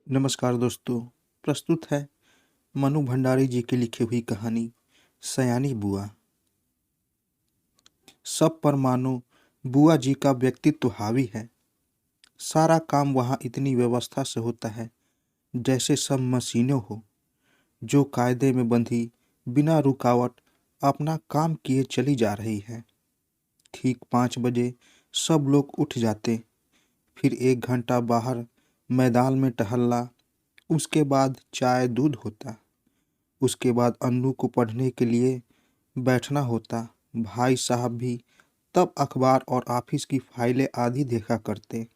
नमस्कार दोस्तों। प्रस्तुत है मनु भंडारी जी की लिखी हुई कहानी सयानी बुआ। सब पर मानो बुआ जी का व्यक्तित्व हावी है। सारा काम वहाँ इतनी व्यवस्था से होता है जैसे सब मशीनें हो जो कायदे में बंधी बिना रुकावट अपना काम किए चली जा रही है। ठीक 5 बजे सब लोग उठ जाते, फिर 1 घंटा बाहर मैदान में टहलना, उसके बाद चाय दूध होता। उसके बाद अन्नू को पढ़ने के लिए बैठना होता। भाई साहब भी तब अखबार और ऑफिस की फाइलें आदि देखा करते।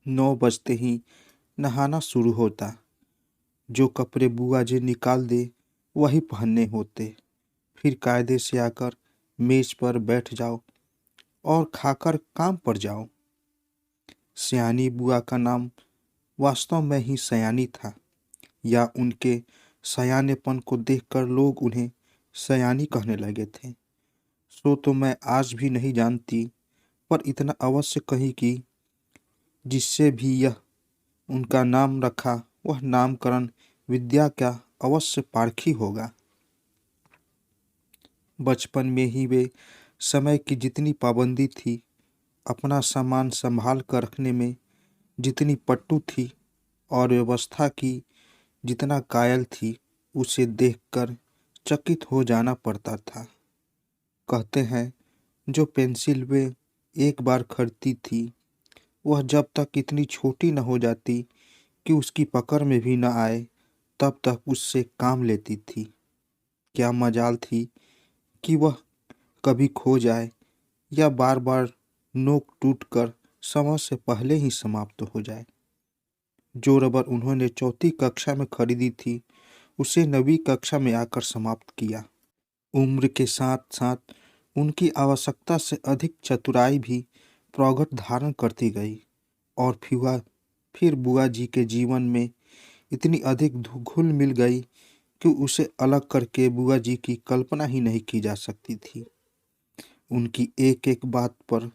9 बजते ही नहाना शुरू होता। जो कपड़े बुआ जी निकाल दे वही पहनने होते। फिर कायदे से आकर मेज पर बैठ जाओ और खाकर काम पर जाओ। सयानी बुआ का नाम वास्तव में ही सयानी था, या उनके सयानेपन को देखकर लोग उन्हें सयानी कहने लगे थे। सो तो मैं आज भी नहीं जानती, पर इतना अवश्य कही कि जिससे भी यह उनका नाम रखा वह नामकरण विद्या का अवश्य पारखी होगा। बचपन में ही वे समय की जितनी पाबंदी थी, अपना सामान संभाल कर रखने में जितनी पट्टू थी और व्यवस्था की जितना कायल थी, उसे देखकर चकित हो जाना पड़ता था। कहते हैं जो पेंसिल वे एक बार खरीदती थी वह जब तक इतनी छोटी न हो जाती कि उसकी पकड़ में भी न आए तब तक उससे काम लेती थी। क्या मजाल थी कि वह कभी खो जाए या बार बार नोक टूट कर समय से पहले ही समाप्त हो जाए। जो रबर उन्होंने चौथी कक्षा में खरीदी थी उसे 9वीं कक्षा में आकर समाप्त किया। उम्र के साथ साथ उनकी आवश्यकता से अधिक चतुराई भी प्रौढ़ धारण करती गई और फिर बुआ जी के जीवन में इतनी अधिक घुल मिल गई कि उसे अलग करके बुआ जी की कल्पना ही नहीं की जा सकती थी। उनकी एक एक बात पर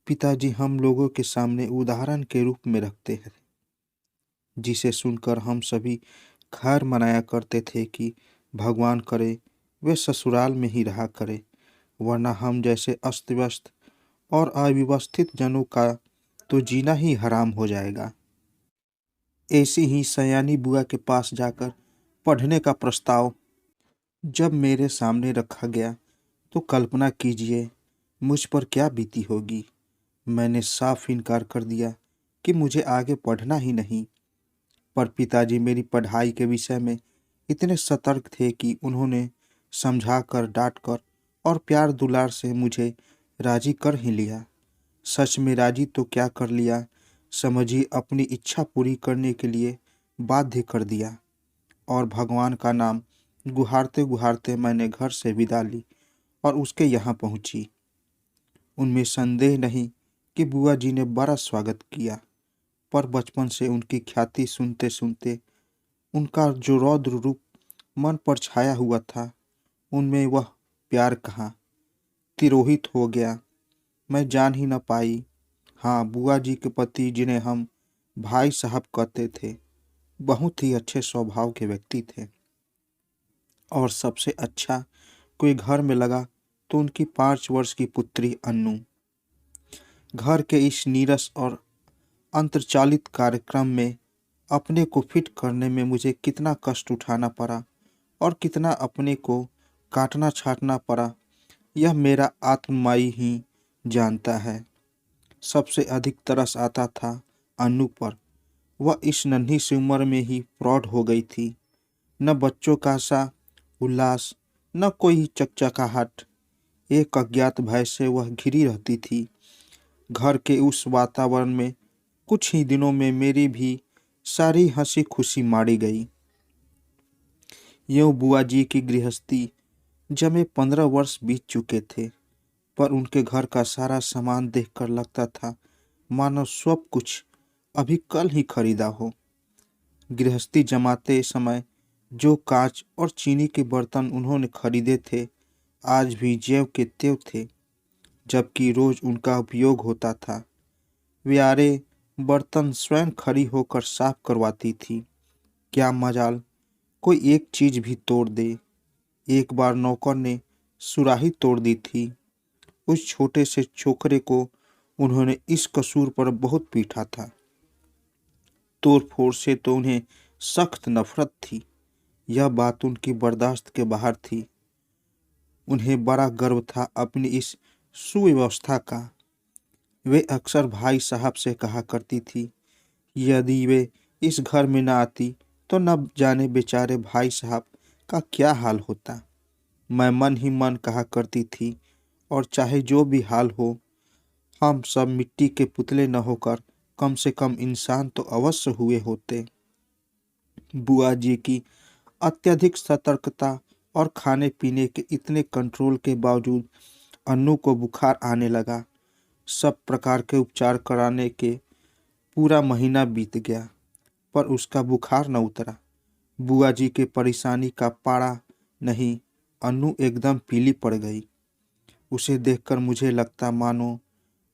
पिताजी हम लोगों के सामने उदाहरण के रूप में रखते हैं, जिसे सुनकर हम सभी खैर मनाया करते थे कि भगवान करे वे ससुराल में ही रहा करे, वरना हम जैसे अस्त व्यस्त और अव्यवस्थित जनों का तो जीना ही हराम हो जाएगा। ऐसी ही सयानी बुआ के पास जाकर पढ़ने का प्रस्ताव जब मेरे सामने रखा गया तो कल्पना कीजिए मुझ पर क्या बीती होगी। मैंने साफ इनकार कर दिया कि मुझे आगे पढ़ना ही नहीं, पर पिताजी मेरी पढ़ाई के विषय में इतने सतर्क थे कि उन्होंने समझाकर, डांटकर और प्यार दुलार से मुझे राजी कर ही लिया। सच में राजी तो क्या कर लिया, समझिए अपनी इच्छा पूरी करने के लिए बाध्य कर दिया। और भगवान का नाम गुहारते गुहारते मैंने घर से विदा ली और उसके यहाँ पहुँची। उनमें संदेह नहीं कि बुआ जी ने बड़ा स्वागत किया, पर बचपन से उनकी ख्याति सुनते सुनते उनका जो रौद्र रूप मन पर छाया हुआ था, उनमें वह प्यार कहाँ, तिरोहित हो गया। मैं जान ही न पाई। हाँ, बुआ जी के पति, जिन्हें हम भाई साहब कहते थे, बहुत ही अच्छे स्वभाव के व्यक्ति थे। और सबसे अच्छा कोई घर में लगा तो उनकी 5 वर्ष की पुत्री अन्नू। घर के इस नीरस और अंतर्चालित कार्यक्रम में अपने को फिट करने में मुझे कितना कष्ट उठाना पड़ा और कितना अपने को काटना छाटना पड़ा, यह मेरा आत्ममाई ही जानता है। सबसे अधिक तरस आता था अन्नू पर। वह इस नन्ही सी उम्र में ही प्रौढ़ हो गई थी। न बच्चों का सा उल्लास, न कोई चकचकाहट। एक अज्ञात भय से वह घिरी रहती थी। घर के उस वातावरण में कुछ ही दिनों में मेरी भी सारी हंसी खुशी मारी गई। यूँ बुआ जी की गृहस्थी जमे 15 वर्ष बीत चुके थे, पर उनके घर का सारा सामान देखकर लगता था मानो सब कुछ अभी कल ही खरीदा हो। गृहस्थी जमाते समय जो कांच और चीनी के बर्तन उन्होंने खरीदे थे, आज भी ज्यों के त्यों थे, जबकि रोज उनका उपयोग होता था। वे आरे बर्तन स्वयं खड़ी होकर साफ करवाती थी। क्या मजाल, कोई एक चीज भी तोड़ दे। एक बार नौकर ने सुराही तोड़ दी थी। उस छोटे से छोकरे को उन्होंने इस कसूर पर बहुत पीटा था। तोड़ फोड़ से तो उन्हें सख्त नफरत थी। यह बात उनकी बर्दाश्त के बाहर थी। उन्हें बड़ा गर्व था अपनी इस सुव्यवस्था का। वे अक्सर भाई साहब से कहा करती थी, यदि वे इस घर में न आती तो न जाने बेचारे भाई साहब का क्या हाल होता। मैं मन ही मन कहा करती थी, और चाहे जो भी हाल हो, हम सब मिट्टी के पुतले न होकर कम से कम इंसान तो अवश्य हुए होते। बुआ जी की अत्यधिक सतर्कता और खाने पीने के इतने कंट्रोल के बावजूद अन्नू को बुखार आने लगा। सब प्रकार के उपचार कराने के पूरा महीना बीत गया, पर उसका बुखार न उतरा। बुआ जी के परेशानी का पारा नहीं, अन्नू एकदम पीली पड़ गई। उसे देखकर मुझे लगता मानो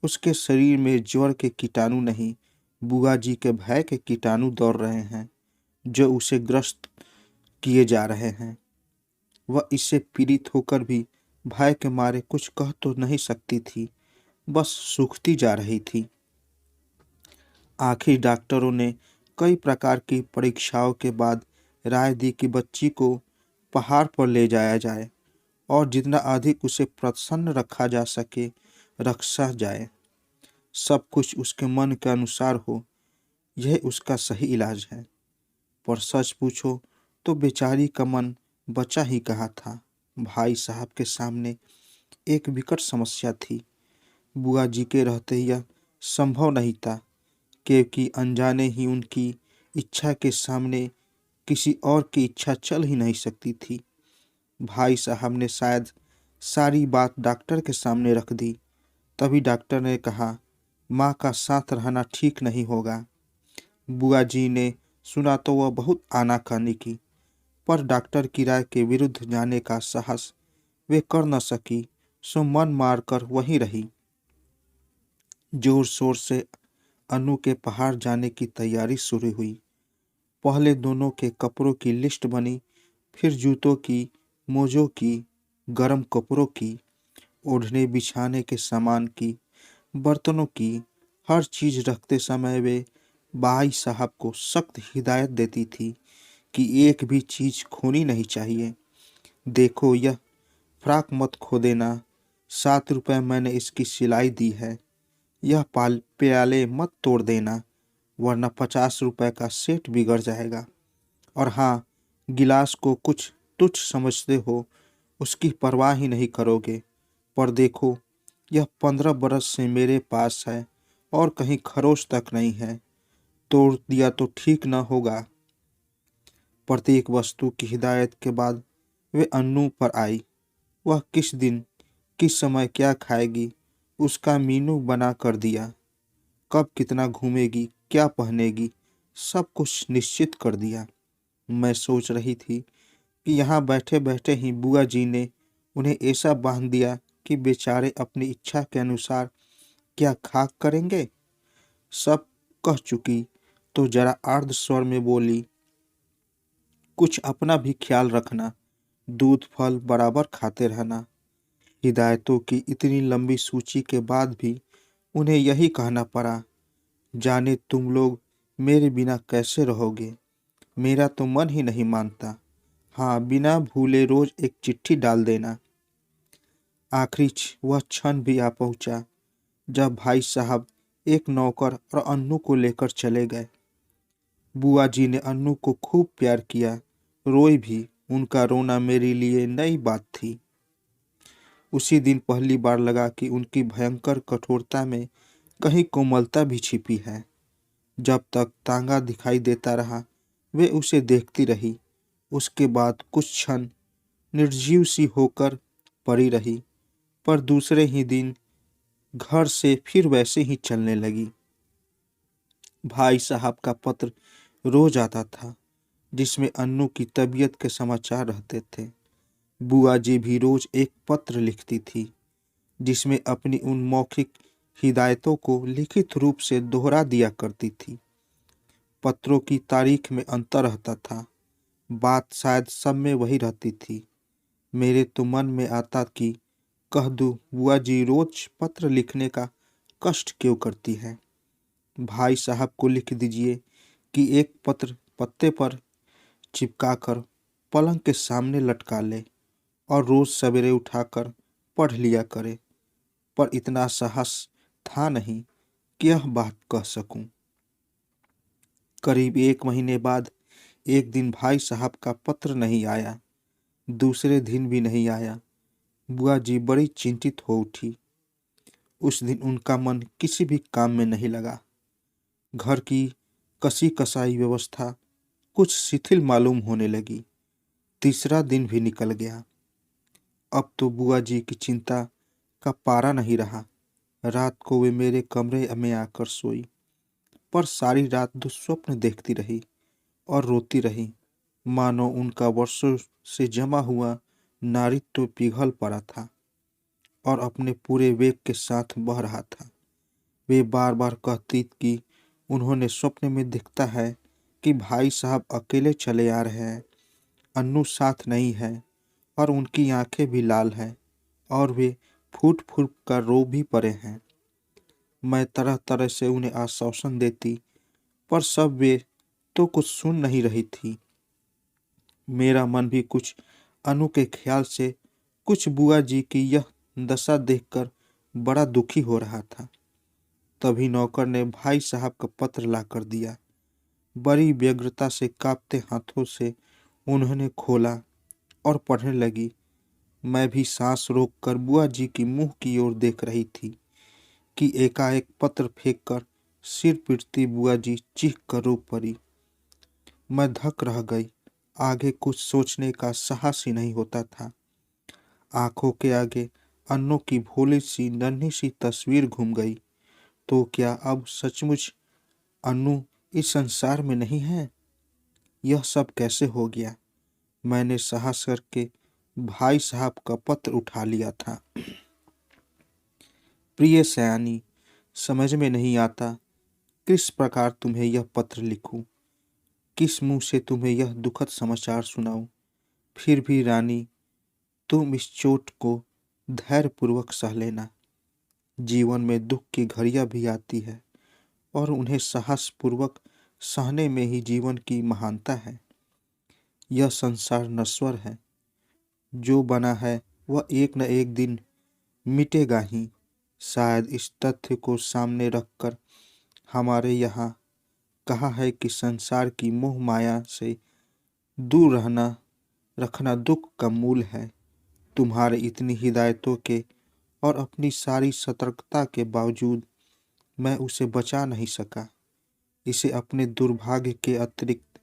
उसके शरीर में ज्वर के कीटाणु नहीं, बुआ जी के भय के कीटाणु दौड़ रहे हैं, जो उसे ग्रस्त किए जा रहे हैं। वह इससे पीड़ित होकर भी भय के मारे कुछ कह तो नहीं सकती थी, बस सूखती जा रही थी। आखिर डॉक्टरों ने कई प्रकार की परीक्षाओं के बाद राय दी कि बच्ची को पहाड़ पर ले जाया जाए और जितना अधिक उसे प्रसन्न रखा जा सके रखा जाए। सब कुछ उसके मन के अनुसार हो, यह उसका सही इलाज है। पर सच पूछो तो बेचारी का मन बचा ही कहाँ था। भाई साहब के सामने एक विकट समस्या थी। बुआ जी के रहते यह संभव नहीं था, क्योंकि अनजाने ही उनकी इच्छा के सामने किसी और की इच्छा चल ही नहीं सकती थी। भाई साहब ने शायद सारी बात डॉक्टर के सामने रख दी। तभी डॉक्टर ने कहा, माँ का साथ रहना ठीक नहीं होगा। बुआ जी ने सुना तो वह बहुत आनाकानी की, पर डॉक्टर की राय के विरुद्ध जाने का साहस वे कर न सकी, सो मन मारकर वहीं रही। जोर शोर से अनु के पहाड़ जाने की तैयारी शुरू हुई। पहले दोनों के कपड़ों की लिस्ट बनी, फिर जूतों की, मोजों की, गर्म कपड़ों की, ओढ़ने बिछाने के सामान की, बर्तनों की। हर चीज रखते समय वे भाई साहब को सख्त हिदायत देती थी कि एक भी चीज खोनी नहीं चाहिए। देखो, यह फ्राक मत खो देना, 7 रुपए मैंने इसकी सिलाई दी है। यह प्याले मत तोड़ देना, वरना 50 रुपए का सेट बिगड़ जाएगा। और हाँ, गिलास को कुछ तुच्छ समझते हो, उसकी परवाह ही नहीं करोगे। पर देखो, यह 15 बरस से मेरे पास है और कहीं खरोच तक नहीं है, तोड़ दिया तो ठीक न होगा। प्रत्येक वस्तु की हिदायत के बाद वे अन्नू पर आई। वह किस दिन किस समय क्या खाएगी उसका मीनू बना कर दिया। कब कितना घूमेगी, क्या पहनेगी, सब कुछ निश्चित कर दिया। मैं सोच रही थी कि यहाँ बैठे बैठे ही बुआ जी ने उन्हें ऐसा बांध दिया कि बेचारे अपनी इच्छा के अनुसार क्या खाक करेंगे। सब कह चुकी तो जरा आर्द्र स्वर में बोली, कुछ अपना भी ख्याल रखना, दूध फल बराबर खाते रहना। हिदायतों की इतनी लंबी सूची के बाद भी उन्हें यही कहना पड़ा, जाने तुम लोग मेरे बिना कैसे रहोगे। मेरा तो मन ही नहीं मानता। हाँ, बिना भूले रोज एक चिट्ठी डाल देना। आखिरी वह क्षण भी आ पहुंचा जब भाई साहब एक नौकर और अन्नू को लेकर चले गए। बुआ जी ने अन्नू को खूब प्यार किया, रोई भी। उनका रोना मेरे लिए नई बात थी। उसी दिन पहली बार लगा कि उनकी भयंकर कठोरता में कहीं कोमलता भी छिपी है। जब तक तांगा दिखाई देता रहा, वे उसे देखती रही। उसके बाद कुछ क्षण निर्जीव सी होकर पड़ी रही, पर दूसरे ही दिन घर से फिर वैसे ही चलने लगी। भाई साहब का पत्र रोज आता था, जिसमें अन्नू की तबीयत के समाचार रहते थे। बुआ जी भी रोज एक पत्र लिखती थी, जिसमें अपनी उन मौखिक हिदायतों को लिखित रूप से दोहरा दिया करती थी। पत्रों की तारीख में अंतर रहता था, बात शायद सब में वही रहती थी। मेरे तो मन में आता कि कह दूं, बुआ जी रोज पत्र लिखने का कष्ट क्यों करती है। भाई साहब को लिख दीजिए कि एक पत्र पत्ते पर चिपकाकर पलंग के सामने लटका ले और रोज सवेरे उठाकर पढ़ लिया करे। पर इतना साहस था नहीं कि यह बात कह सकूं। करीब 1 महीने बाद एक दिन भाई साहब का पत्र नहीं आया, दूसरे दिन भी नहीं आया। बुआ जी बड़ी चिंतित हो उठी। उस दिन उनका मन किसी भी काम में नहीं लगा। घर की कसी कसाई व्यवस्था कुछ शिथिल मालूम होने लगी। तीसरा दिन भी निकल गया। अब तो बुआ जी की चिंता का पारा नहीं रहा। रात को वे मेरे कमरे में आकर सोई, पर सारी रात दुस्वप्न देखती रही और रोती रही, मानो उनका वर्षों से जमा हुआ नारित्व पिघल पड़ा था और अपने पूरे वेग के साथ बह रहा था। वे बार बार कहती कि उन्होंने स्वप्न में दिखता है कि भाई साहब अकेले चले आ रहे हैं, अन्नू साथ नहीं है और उनकी आंखें भी लाल हैं और वे फूट फूट कर रो भी पड़े हैं। मैं तरह तरह से उन्हें आश्वासन देती, पर सब वे तो कुछ सुन नहीं रही थी। मेरा मन भी कुछ अनु के ख्याल से, कुछ बुआ जी की यह दशा देखकर बड़ा दुखी हो रहा था। तभी नौकर ने भाई साहब का पत्र ला कर दिया। बड़ी व्यग्रता से कांपते हाथों से उन्होंने खोला और पढ़ने लगी। मैं भी सांस रोककर बुआ जी की मुंह की ओर देख रही थी कि एकाएक पत्र फेंककर सिर पीटती बुआ जी चीख कर रो पड़ी। मैं धक रह गई। आगे कुछ सोचने का साहस ही नहीं होता था। आंखों के आगे अन्नों की भोली सी नन्ही सी तस्वीर घूम गई। तो क्या अब सचमुच अन्नू इस संसार में नहीं है? यह सब कैसे हो गया? मैंने साहस करके भाई साहब का पत्र उठा लिया था। प्रिय सयानी, समझ में नहीं आता किस प्रकार तुम्हें यह पत्र लिखूं, किस मुंह से तुम्हें यह दुखद समाचार सुनाऊं। फिर भी रानी, तुम इस चोट को धैर्यपूर्वक सह लेना। जीवन में दुख की घड़ियां भी आती है और उन्हें साहसपूर्वक सहने में ही जीवन की महानता है। यह संसार नश्वर है, जो बना है वह एक न एक दिन मिटेगा ही। शायद इस तथ्य को सामने रखकर हमारे यहाँ कहा है कि संसार की मोह माया से दूर रखना दुख का मूल है। तुम्हारे इतनी हिदायतों के और अपनी सारी सतर्कता के बावजूद मैं उसे बचा नहीं सका। इसे अपने दुर्भाग्य के अतिरिक्त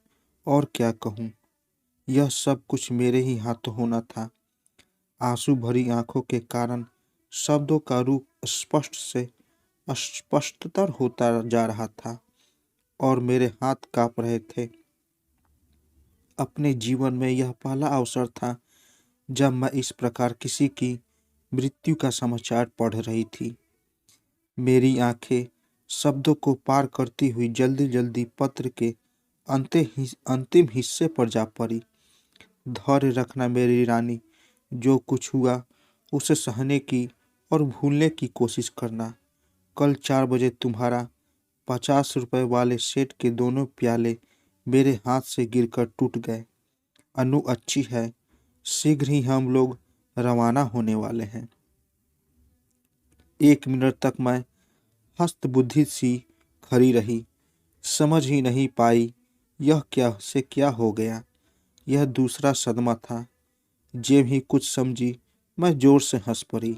और क्या कहूँ। यह सब कुछ मेरे ही हाथों होना था। आंसू भरी आंखों के कारण शब्दों का रूप स्पष्ट से अस्पष्टतर होता जा रहा था और मेरे हाथ कांप रहे थे। अपने जीवन में यह पहला अवसर था जब मैं इस प्रकार किसी की मृत्यु का समाचार पढ़ रही थी। मेरी आंखें शब्दों को पार करती हुई जल्दी जल्दी पत्र के अंतिम हिस्से पर जा पड़ी। धैर्य रखना मेरी रानी, जो कुछ हुआ उसे सहने की और भूलने की कोशिश करना। कल 4 बजे तुम्हारा 50 रुपए वाले सेठ के दोनों प्याले मेरे हाथ से गिरकर टूट गए। अनु अच्छी है, शीघ्र ही हम लोग रवाना होने वाले हैं। 1 मिनट तक मैं हस्तबुद्धि सी खड़ी रही, समझ ही नहीं पाई यह क्या हो गया। यह दूसरा सदमा था। जेब ही कुछ समझी, मैं जोर से हंस पड़ी।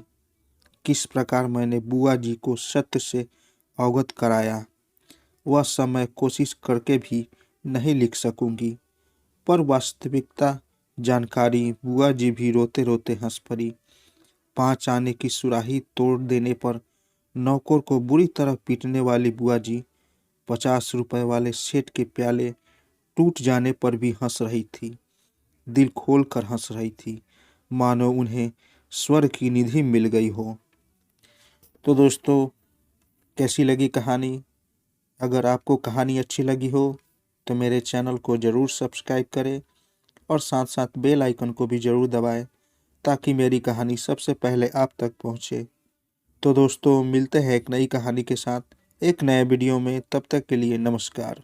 किस प्रकार मैंने बुआ जी को सत्य से अवगत कराया, वह सब मैं कोशिश करके भी नहीं लिख सकूंगी। पर वास्तविकता जानकारी बुआ जी भी रोते रोते हंस पड़ी। 5 आने की सुराही तोड़ देने पर नौकर को बुरी तरह पीटने वाली बुआ जी 50 रुपए वाले सेठ के प्याले टूट जाने पर भी हंस रही थी। दिल खोल कर हंस रही थी, मानो उन्हें स्वर्ग की निधि मिल गई हो। तो दोस्तों, कैसी लगी कहानी। अगर आपको कहानी अच्छी लगी हो तो मेरे चैनल को ज़रूर सब्सक्राइब करें और साथ साथ बेल आइकन को भी ज़रूर दबाएं ताकि मेरी कहानी सबसे पहले आप तक पहुंचे। तो दोस्तों, मिलते हैं एक नई कहानी के साथ एक नए वीडियो में। तब तक के लिए नमस्कार।